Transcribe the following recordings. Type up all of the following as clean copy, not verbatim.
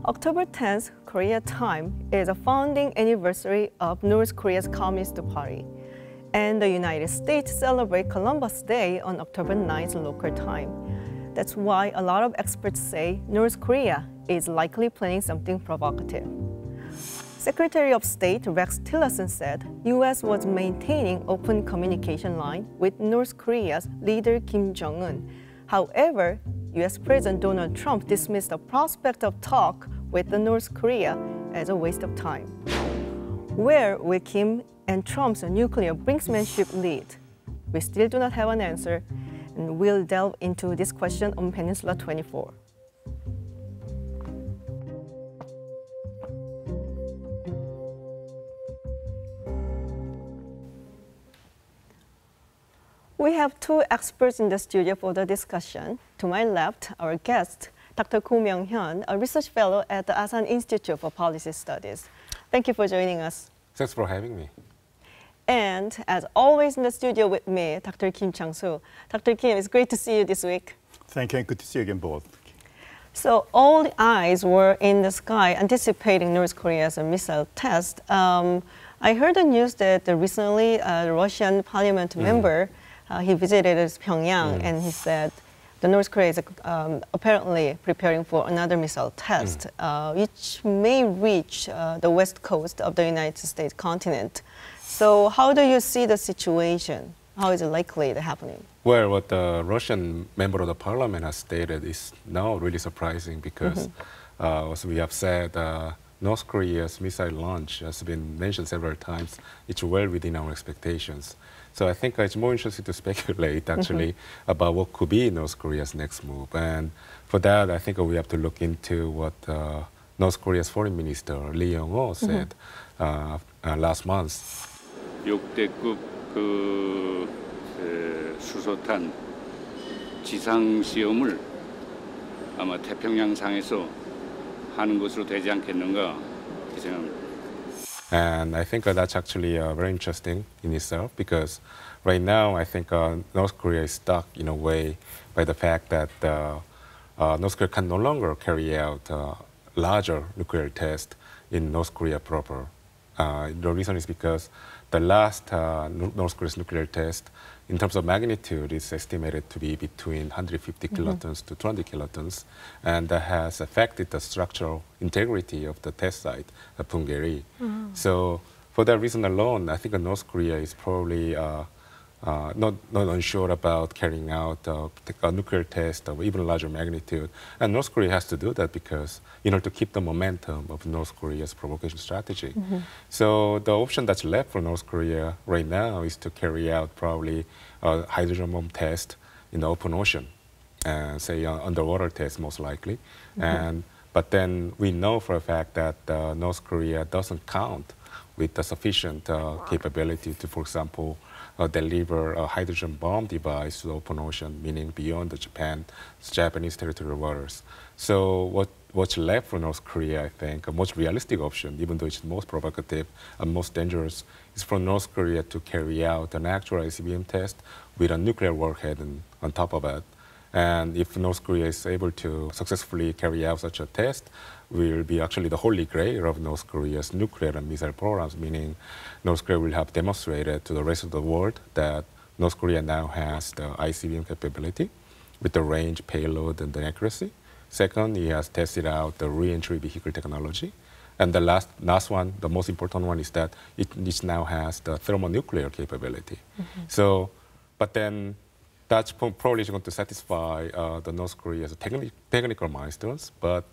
October 10th, Korea time, is a founding anniversary of North Korea's Communist Party. And the United States celebrate Columbus Day on October 9th local time. That's why a lot of experts say North Korea is likely planning something provocative. Secretary of State Rex Tillerson said U.S. was maintaining open communication line with North Korea's leader Kim Jong-un. However, U.S. President Donald Trump dismissed the prospect of talk with the North Korea as a waste of time. Where will Kim and Trump's nuclear brinksmanship lead? We still do not have an answer, and we'll delve into this question on Peninsula 24. We have two experts in the studio for the discussion. To my left, our guest, Dr. Myong-hyun, a research fellow at the Asan Institute for Policy Studies. Thank you for joining us. Thanks for having me. And as always in the studio with me, Dr. Kim Chang-su. Dr. Kim, it's great to see you this week. Thank you, and good to see you again, both. So all the eyes were in the sky anticipating North Korea's missile test. I heard the news that recently the Russian parliament member, he visited Pyongyang and he said the North Korea is apparently preparing for another missile test, which may reach the west coast of the United States continent. So how do you see the situation? How is it likely to happen? Well, what the Russian member of the parliament has stated is now really surprising because, as we have said, North Korea's missile launch has been mentioned several times. It's well within our expectations. So I think it's more interesting to speculate, actually, about what could be North Korea's next move. And for that, I think we have to look into what North Korea's foreign minister, Lee Myong-hyun, said last month. 역대급 수소탄 지상 시험을 아마 태평양상에서 하는 것으로 되지 않겠는가 생각합니다. And I think that's actually very interesting in itself because right now I think North Korea is stuck in a way by the fact that North Korea can no longer carry out larger nuclear tests in North Korea proper. The reason is because the last North Korea's nuclear test, in terms of magnitude, is estimated to be between 150 kilotons to 200 kilotons, and that has affected the structural integrity of the test site at Punggye-ri. So for that reason alone, I think North Korea is probably not unsure about carrying out a nuclear test of even larger magnitude. And North Korea has to do that because in order to keep the momentum of North Korea's provocation strategy. So the option that's left for North Korea right now is to carry out probably a hydrogen bomb test in the open ocean, and say underwater test most likely. But then we know for a fact that North Korea doesn't count with the sufficient capability to, for example, deliver a hydrogen bomb device to the open ocean, meaning beyond the Japanese territorial waters. So what's left for North Korea, I think, a most realistic option, even though it's most provocative and most dangerous, is for North Korea to carry out an actual ICBM test with a nuclear warhead on top of it. And if North Korea is able to successfully carry out such a test, will be actually the holy grail of North Korea's nuclear and missile programs, meaning North Korea will have demonstrated to the rest of the world that North Korea now has the ICBM capability with the range, payload, and the accuracy. Second, he has tested out the re-entry vehicle technology. And the last one, the most important one, is that it now has the thermonuclear capability. So, but then that's probably going to satisfy the North Korea's technical milestones, but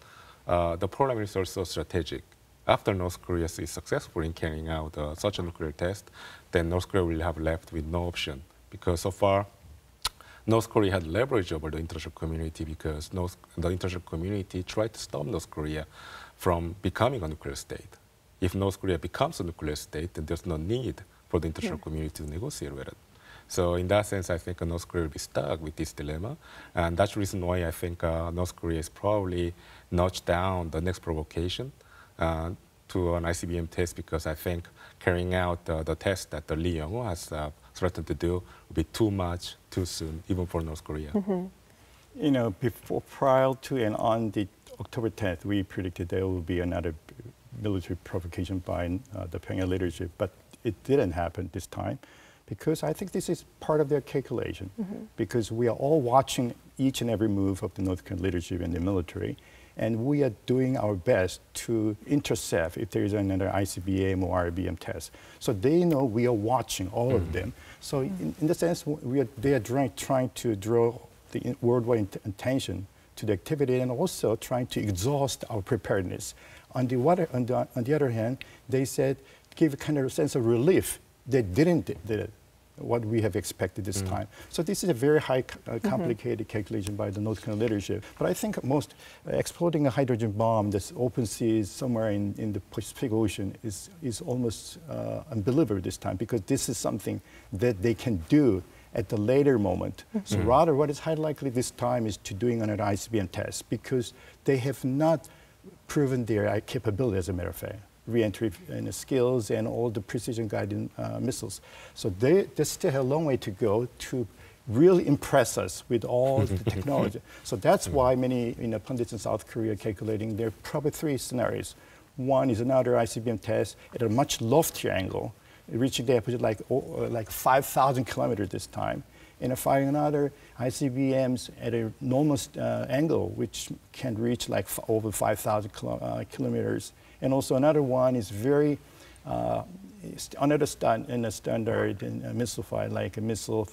the problem is also strategic. After North Korea is successful in carrying out such a nuclear test, then North Korea will have left with no option. Because so far, North Korea had leverage over the international community because the international community tried to stop North Korea from becoming a nuclear state. If North Korea becomes a nuclear state, then there's no need for the international community to negotiate with it. So in that sense, I think North Korea will be stuck with this dilemma. And that's the reason why I think North Korea is probably notched down the next provocation to an ICBM test, because I think carrying out the test that Lee Myong-hyun has threatened to do would be too much, too soon, even for North Korea. You know, prior to and on the October 10th, we predicted there will be another military provocation by the Pyongyang leadership, but it didn't happen this time because I think this is part of their calculation because we are all watching each and every move of the North Korean leadership and the military, and we are doing our best to intercept if there is another ICBM or RBM test. So they know we are watching all of them. So in the sense, they are trying to draw the worldwide attention to the activity and also trying to exhaust our preparedness. On the other hand, they said, give a kind of sense of relief. They didn't do it, what we have expected this time. So this is a very high, complicated calculation by the North Korean leadership. But I think most exploding a hydrogen bomb that's open seas somewhere in the Pacific Ocean is almost unbelievable this time because this is something that they can do at the later moment. So rather what is highly likely this time is to doing another ICBM test because they have not proven their capability, as a matter of fact, re-entry skills and all the precision-guided missiles. So they still have a long way to go to really impress us with all the technology. So that's why many pundits in South Korea are calculating there are probably three scenarios. One is another ICBM test at a much loftier angle, reaching the altitude like 5,000 kilometers this time, and firing another ICBMs at a enormous angle, which can reach like over 5,000 kilometers. And also another one is very, another standard missile flight, like a missile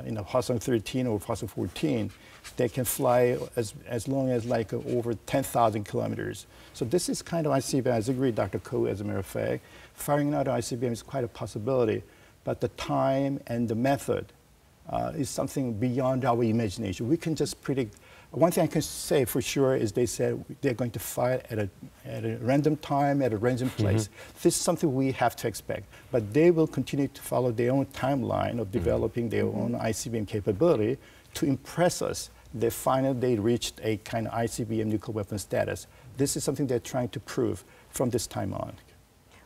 in a Hwasong 13 or Hwasong 14, they can fly as long as like over 10,000 kilometers. So this is kind of ICBM, I agree, Dr. Ko, as a matter of fact. Firing another ICBM is quite a possibility, but the time and the method is something beyond our imagination. We can just predict. One thing I can say for sure is they said they're going to fire at a random time, at a random place. This is something we have to expect. But they will continue to follow their own timeline of developing their own ICBM capability to impress us that finally they reached a kind of ICBM nuclear weapon status. This is something they're trying to prove from this time on.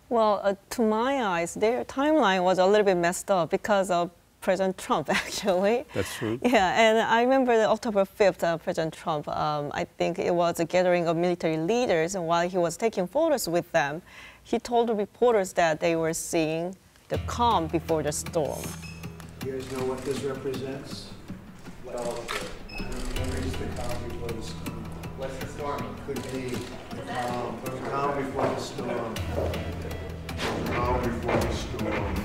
Well, to my eyes, their timeline was a little bit messed up because of President Trump, actually. That's true. Yeah, and I remember the October 5th, President Trump, I think it was a gathering of military leaders, and while he was taking photos with them, he told the reporters that they were seeing the calm before the storm. You guys know what this represents? Well, it's the calm before the storm. What's the storm? Could be the calm before the storm. Calm before the storm.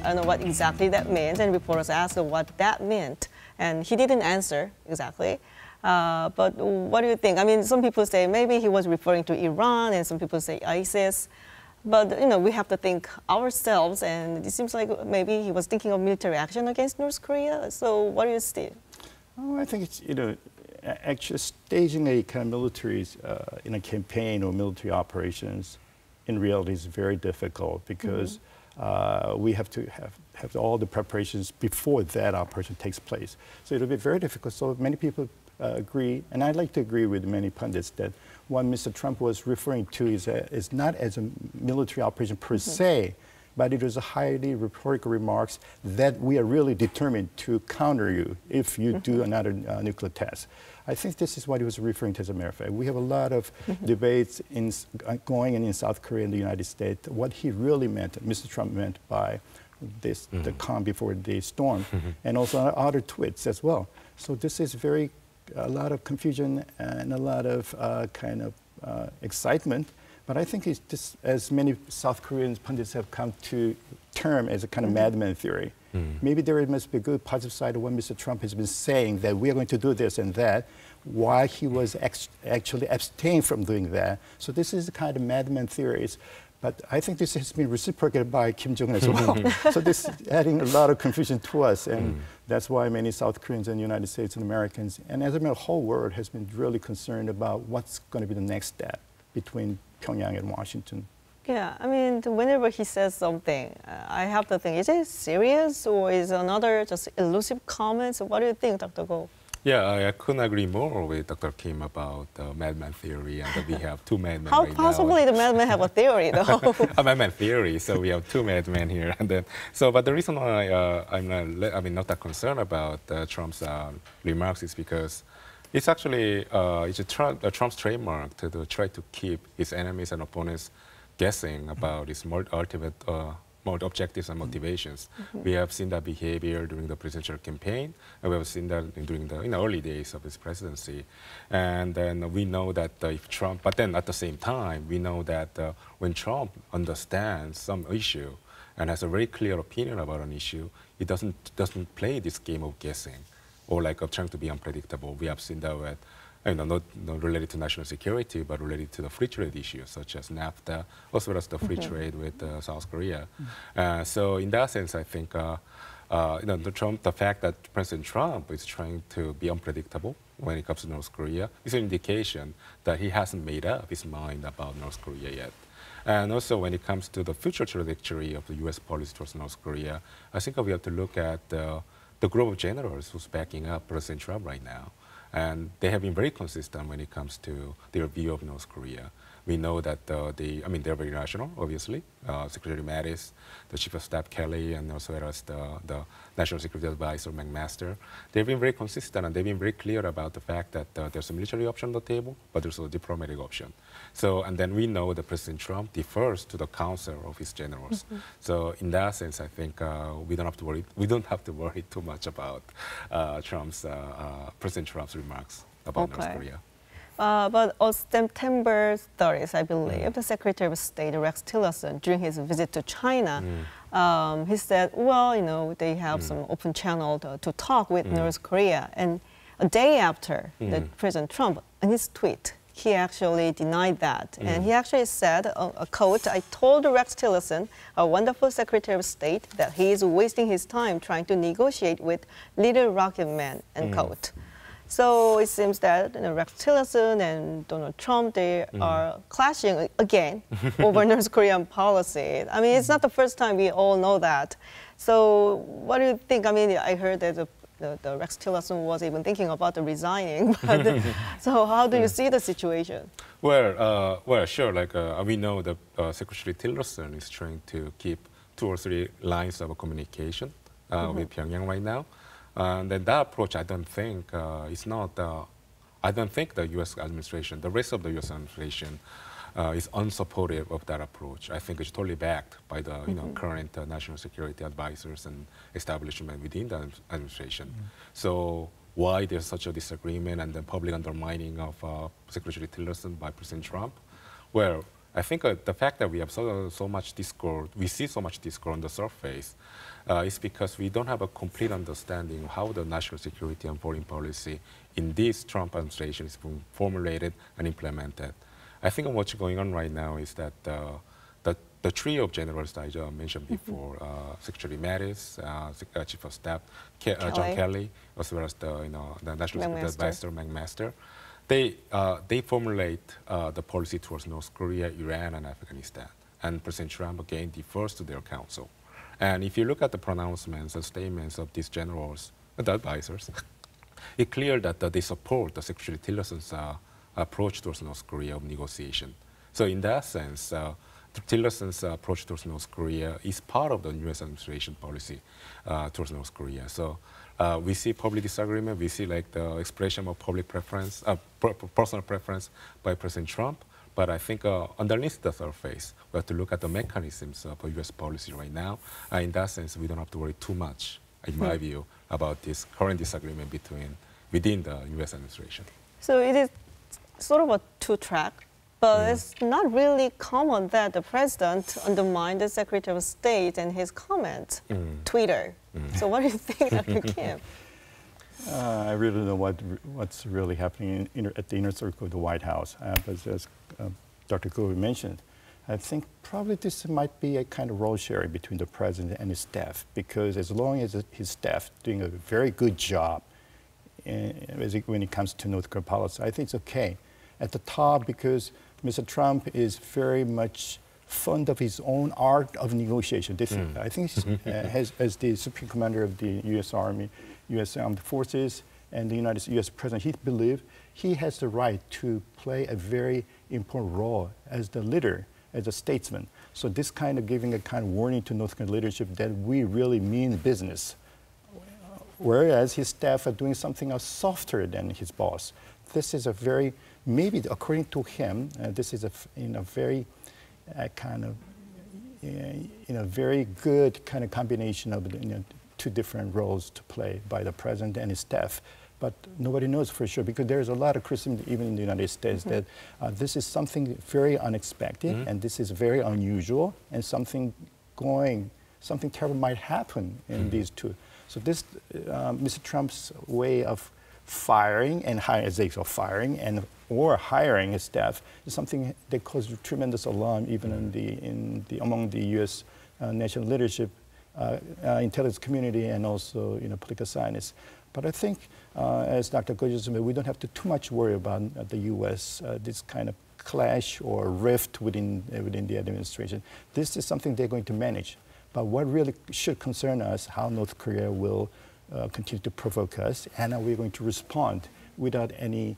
I don't know what exactly that means, and reporters asked what that meant, and he didn't answer exactly. But what do you think? I mean, some people say maybe he was referring to Iran, and some people say ISIS. But we have to think ourselves, and it seems like maybe he was thinking of military action against North Korea. So what do you see? Oh, I think it's actually staging a kind of military in a campaign or military operations in reality is very difficult because we have to have all the preparations before that operation takes place. So it'll be very difficult. So many people agree, and I'd like to agree with many pundits that what Mr. Trump was referring to is not as a military operation per se, but it was a highly rhetorical remarks that we are really determined to counter you if you do another nuclear test. I think this is what he was referring to, as a matter of fact. We have a lot of debates going on in South Korea and the United States, what he really meant, Mr. Trump meant by this, the calm before the storm, and also other tweets as well. So this is a lot of confusion and a lot of kind of excitement. But I think it's just, as many South Korean pundits have come to term as a kind of madman theory. Maybe there must be a good positive side of what Mr. Trump has been saying, that we are going to do this and that, why he was actually abstained from doing that. So this is the kind of madman theories. But I think this has been reciprocated by Kim Jong-un as well. So this is adding a lot of confusion to us. And that's why many South Koreans and United States and Americans, and as a matter, the whole world has been really concerned about what's going to be the next step between Pyongyang and Washington. Yeah, I mean, whenever he says something, I have to think, is it serious or is another just elusive comment? So what do you think, Dr. Go? Yeah, I couldn't agree more with Dr. Kim about the madman theory, and that we have two madmen How right possibly now. the madmen have a theory, though? A madman theory, so we have two madmen here, and then but the reason why I'm not that concerned about Trump's remarks is because it's actually Trump's trademark to try to keep his enemies and opponents guessing about his ultimate objectives and motivations. We have seen that behavior during the presidential campaign, and we have seen that during the early days of his presidency. And then we know that if Trump, but then at the same time, we know that when Trump understands some issue and has a very clear opinion about an issue, he doesn't play this game of guessing or like of trying to be unpredictable. We have seen that with not related to national security, but related to the free trade issues, such as NAFTA, as well as the free trade with South Korea. So in that sense, I think the fact that President Trump is trying to be unpredictable when it comes to North Korea is an indication that he hasn't made up his mind about North Korea yet. And also when it comes to the future trajectory of the U.S. policy towards North Korea, I think we have to look at the group of generals who's backing up President Trump right now. And they have been very consistent when it comes to their view of North Korea. We know that they're very rational, obviously. Secretary Mattis, the Chief of Staff Kelly, and also as the National Security Advisor McMaster. They've been very consistent, and they've been very clear about the fact that there's a military option on the table, but there's a diplomatic option. So, and then we know that President Trump defers to the counsel of his generals. So, in that sense, I think we don't have to worry. We don't have to worry too much about President Trump's remarks about North Korea. But on September 30th, I believe, the Secretary of State, Rex Tillerson, during his visit to China, he said, well, they have some open channel to talk with North Korea. And a day after President Trump, in his tweet, he actually denied that. And he actually said, a quote, "I told Rex Tillerson, a wonderful Secretary of State, that he is wasting his time trying to negotiate with little rocket man," end quote. So it seems that Rex Tillerson and Donald Trump, they are clashing again over North Korean policy. I mean, it's not the first time, we all know that. So what do you think? I mean, I heard that the Rex Tillerson was even thinking about resigning. But so how do you see the situation? Well, sure. Like we know that Secretary Tillerson is trying to keep 2 or 3 lines of communication with Pyongyang right now. And then that approach, I don't think I don't think the U.S. administration, the rest of the U.S. administration, is unsupportive of that approach. I think it's totally backed by the current national security advisors and establishment within the administration. So why there's such a disagreement and the public undermining of Secretary Tillerson by President Trump? Well, I think the fact that we have so much discord, we see so much discord on the surface, is because we don't have a complete understanding of how the national security and foreign policy in this Trump administration is being formulated and implemented. I think what's going on right now is that the trio of generals that I mentioned before, Secretary Mattis, Chief of Staff John Kelly, as well as the National Security Advisor McMaster, they formulate the policy towards North Korea, Iran, and Afghanistan. And President Trump again defers to their counsel. And if you look at the pronouncements and statements of these generals, the advisors, it's clear that they support the Secretary Tillerson's approach towards North Korea of negotiation. So in that sense, Tillerson's approach towards North Korea is part of the U.S. administration policy towards North Korea. So we see public disagreement. We see like the expression of public preference, personal preference by President Trump. But I think underneath the surface, we have to look at the mechanisms of U.S. policy right now. In that sense, we don't have to worry too much, in my view, about this current disagreement within the U.S. administration. So it is sort of a two-track, but it's not really common that the president undermined the Secretary of State and his comment, Twitter. So what do you think, Dr. Kim? I really don't know what's really happening at the inner circle of the White House. But as Dr. Kuo mentioned, I think probably this might be a kind of role sharing between the president and his staff, because as long as his staff doing a very good job when it comes to North Korean policy, I think it's okay. At the top, because Mr. Trump is very much fond of his own art of negotiation. I think as the Supreme Commander of the U.S. Army, U.S. Armed Forces, and the U.S. president, he believed he has the right to play a very important role as the leader, as a statesman. So this kind of giving a kind of warning to North Korean leadership that we really mean business, whereas his staff are doing something else softer than his boss. This is a very, maybe according to him, this is in a very very good kind of combination of two different roles to play by the president and his staff. But nobody knows for sure, because there's a lot of criticism even in the United States that this is something very unexpected and this is very unusual, and something terrible might happen in these two. So this, Mr. Trump's way of firing and hiring his staff is something that caused tremendous alarm even among the U.S. National leadership, intelligence community, and also political scientists. But I think, as Dr. Gojo said, we don't have to too much worry about the U.S. This kind of clash or rift within the administration. This is something they're going to manage. But what really should concern us, how North Korea will continue to provoke us, and how we're going to respond without any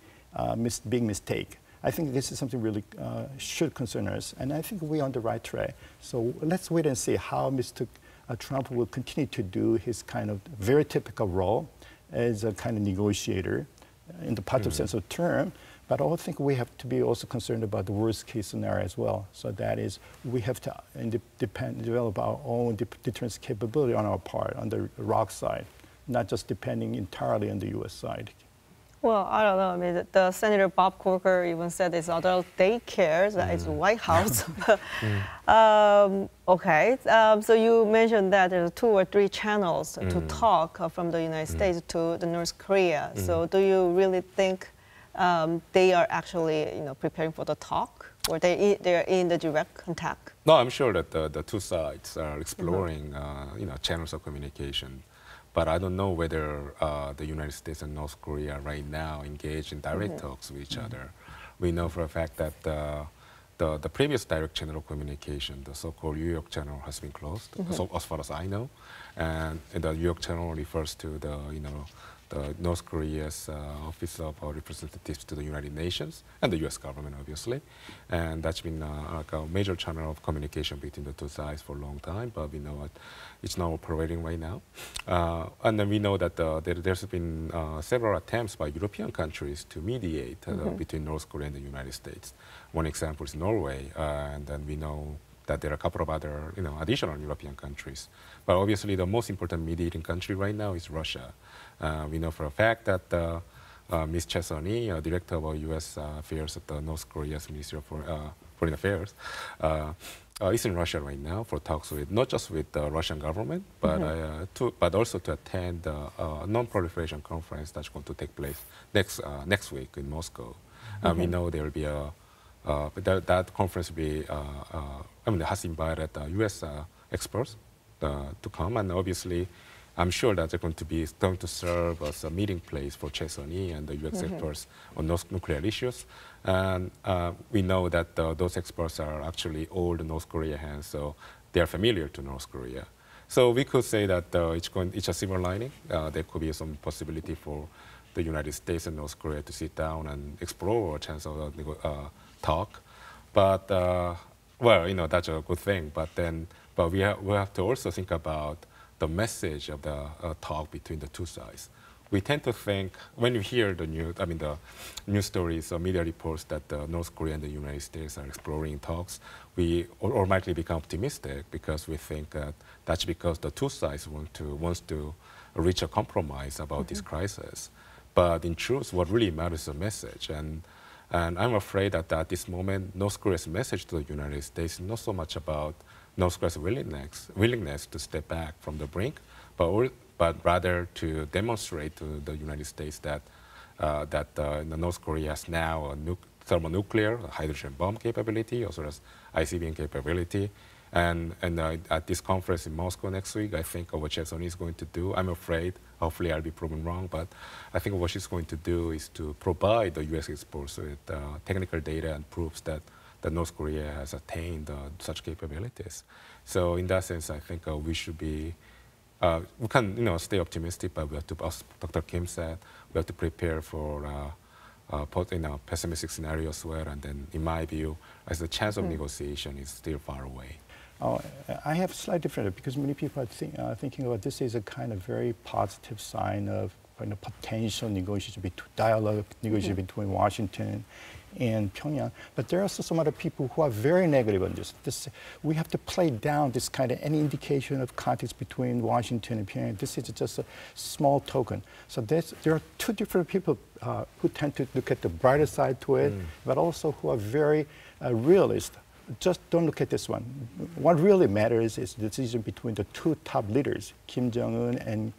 big mistake. I think this is something really should concern us, and I think we're on the right track. So let's wait and see how Mr. Trump will continue to do his kind of very typical role as a kind of negotiator in the positive sense of the term. But I think we have to be also concerned about the worst case scenario as well. So that is, we have to develop our own deterrence capability on our part, on the ROK side, not just depending entirely on the U.S. side. Well, I don't know. I mean, the Senator Bob Corker even said it's adult daycares. It's White House. Okay. So you mentioned that there's 2 or 3 channels to talk from the United States to the North Korea. So do you really think they are actually, preparing for the talk, or they're in the direct contact? No, I'm sure that the two sides are exploring, channels of communication. But I don't know whether the United States and North Korea right now engage in direct talks with each other. We know for a fact that the previous direct channel of communication, the so-called New York channel, has been closed, so, as far as I know. And the New York channel refers to the North Korea's Office of Representatives to the United Nations and the U.S. government, obviously. And that's been like a major channel of communication between the two sides for a long time, but we know it's not operating right now. And then we know that there's been several attempts by European countries to mediate between North Korea and the United States. One example is Norway, and then we know that there are a couple of other additional European countries. But obviously the most important mediating country right now is Russia. We know for a fact that Ms. Chesoni, Director of U.S. Affairs at the North Korea's Ministry of Foreign Affairs, is in Russia right now for talks with, not just with the Russian government, but also to attend a non-proliferation conference that's going to take place next week in Moscow. We know there will be that conference will be, has invited U.S. experts to come, and obviously I'm sure that they're going to serve as a meeting place for Chesoni and the U.S. experts on those nuclear issues. And we know that those experts are actually old North Korea hands, so they are familiar to North Korea. So we could say that it's a silver lining. There could be some possibility for the United States and North Korea to sit down and explore a chance of talk. But that's a good thing. But we have to also think about the message of the talk between the two sides. We tend to think, when you hear the news stories or media reports that North Korea and the United States are exploring talks, we automatically become optimistic because we think that that's because the two sides wants to reach a compromise about this crisis. But in truth, what really matters is the message. And I'm afraid that at this moment, North Korea's message to the United States is not so much about North Korea's willingness to step back from the brink, but rather to demonstrate to the United States that North Korea has now a thermonuclear, hydrogen bomb capability, as well as ICBM capability. And at this conference in Moscow next week, I think what Chesoni is going to do, I'm afraid, hopefully I'll be proven wrong, but I think what she's going to do is to provide the U.S. experts with technical data and proofs that North Korea has attained such capabilities. So in that sense, I think we should be we can, stay optimistic, but we have to, as Dr. Kim said, we have to prepare for pessimistic scenario as well. And then, in my view, as the chance of negotiation is still far away. I have slightly different because many people are thinking about this is a kind of very positive sign of potential negotiation, dialogue, negotiation between Washington and Pyongyang. But there are also some other people who are very negative on this. We have to play down this kind of any indication of conflicts between Washington and Pyongyang. This is just a small token. So there are two different people who tend to look at the brighter side to it, but also who are very realist. Just don't look at this one. What really matters is the decision between the two top leaders, Kim Jong-un and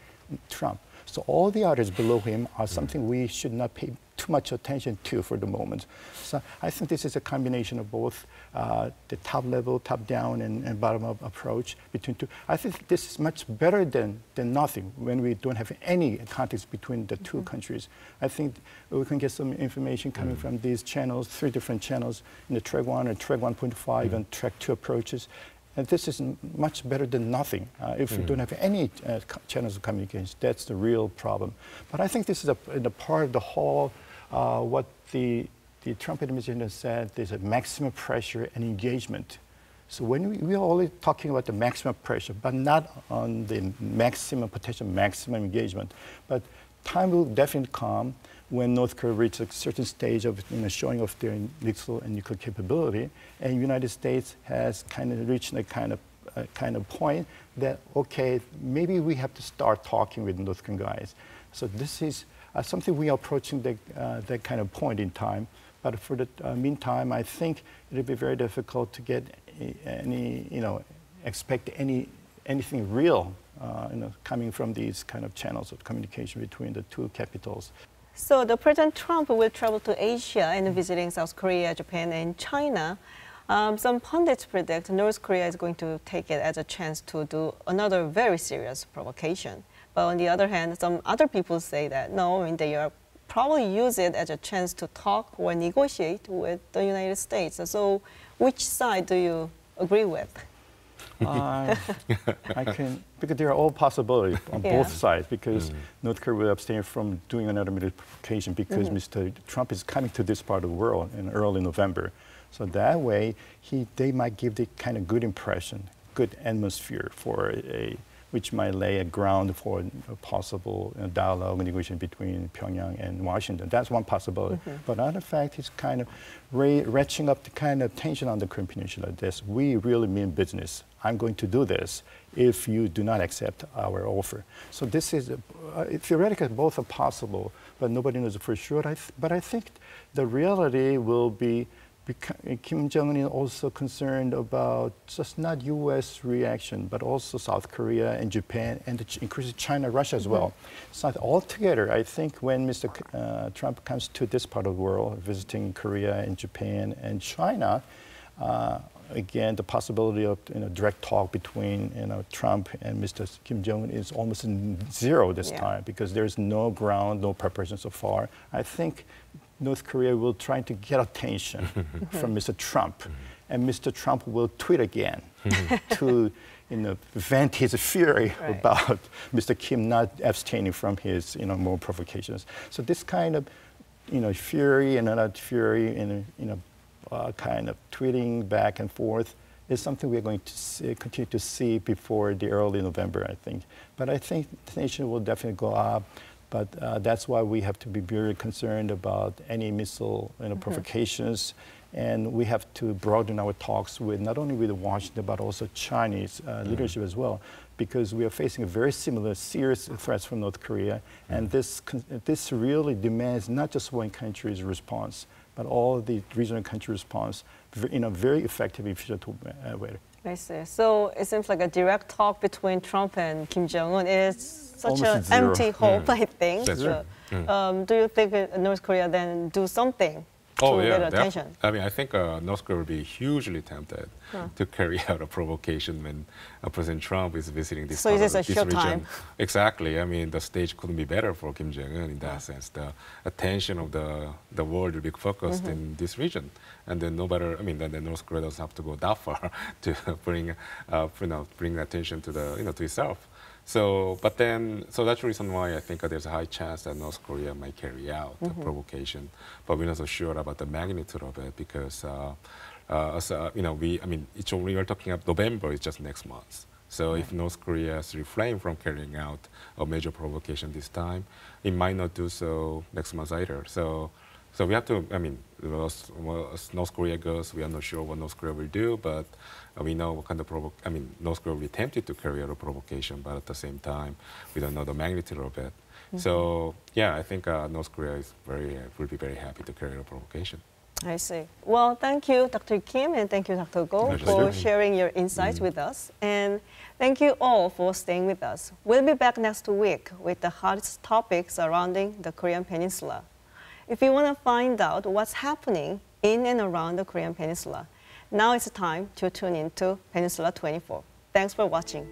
Trump. So all the others below him are something we should not pay too much attention to for the moment. So I think this is a combination of both the top level, top down, and bottom up approach between two. I think this is much better than nothing when we don't have any context between the two countries. I think we can get some information coming from these channels, 3 different channels in the track 1 and track 1.5 and track 2 approaches. And this is much better than nothing. If we don't have any channels of communication, that's the real problem. But I think this is a part of the whole, what the Trump administration has said, there's a maximum pressure and engagement. So when we are only talking about the maximum pressure, but not on the potential maximum engagement. But time will definitely come when North Korea reaches a certain stage of showing off their missile and nuclear capability, and the United States has kind of reached a kind of point that, okay, maybe we have to start talking with North Korean guys. So this is something we are approaching that kind of point in time. But for the meantime, I think it'll be very difficult to get expect anything real coming from these kind of channels of communication between the two capitals. So the President Trump will travel to Asia and visiting South Korea, Japan, and China. Some pundits predict North Korea is going to take it as a chance to do another very serious provocation. But on the other hand, some other people say that no, they are probably use it as a chance to talk or negotiate with the United States. So which side do you agree with? I can, because there are all possibilities on both sides, because North Korea will abstain from doing another military provocation because Mr. Trump is coming to this part of the world in early November. So that way, they might give the kind of good impression, good atmosphere for which might lay a ground for a possible dialogue and negotiation between Pyongyang and Washington. That's one possibility. But another fact is kind of ratcheting up the kind of tension on the Korean Peninsula. This, we really mean business. I'm going to do this if you do not accept our offer. So this is, theoretically, both are possible, but nobody knows for sure. But I think the reality will be, Kim Jong-un is also concerned about just not U.S. reaction, but also South Korea and Japan and increasing China, Russia as well. So altogether, I think when Mr. Trump comes to this part of the world, visiting Korea and Japan and China, again, the possibility of direct talk between Trump and Mr. Kim Jong-un is almost zero this time, because there's no ground, no preparation so far. I think North Korea will try to get attention from Mr. Trump, and Mr. Trump will tweet again to vent his fury about Mr. Kim not abstaining from his more provocations. So this kind of fury and another fury and kind of tweeting back and forth is something we're going to continue to see before the early November, I think. But I think the tension will definitely go up. But that's why we have to be very concerned about any missile provocations. And we have to broaden our talks with not only with Washington, but also Chinese leadership as well, because we are facing a very similar serious threats from North Korea. And this really demands not just one country's response, but all the regional country response in a very effective, efficient way. I see. So it seems like a direct talk between Trump and Kim Jong-un is such an empty hope, I think. That's right. Do you think North Korea then do something to get attention? I mean, I think North Korea will be hugely tempted to carry out a provocation when President Trump is visiting this part of this region. Time. Exactly. I mean, the stage couldn't be better for Kim Jong-un in that sense. The attention of the world will be focused in this region. And then then North Korea doesn't have to go that far to bring attention to to itself. So that's the reason why I think there's a high chance that North Korea might carry out the provocation, but we're not so sure about the magnitude of it because, we are talking about November, it's just next month. So if North Korea refrain from carrying out a major provocation this time, it might not do so next month either. So we have to, as North Korea goes, we are not sure what North Korea will do, but we know what kind of North Korea will be tempted to carry out a provocation, but at the same time, we don't know the magnitude of it. So yeah, I think North Korea will be very happy to carry out a provocation. I see. Well, thank you, Dr. Kim, and thank you, Dr. Go, for sharing your insights with us. And thank you all for staying with us. We'll be back next week with the hottest topics surrounding the Korean Peninsula. If you want to find out what's happening in and around the Korean Peninsula, now it's time to tune into Peninsula 24. Thanks for watching.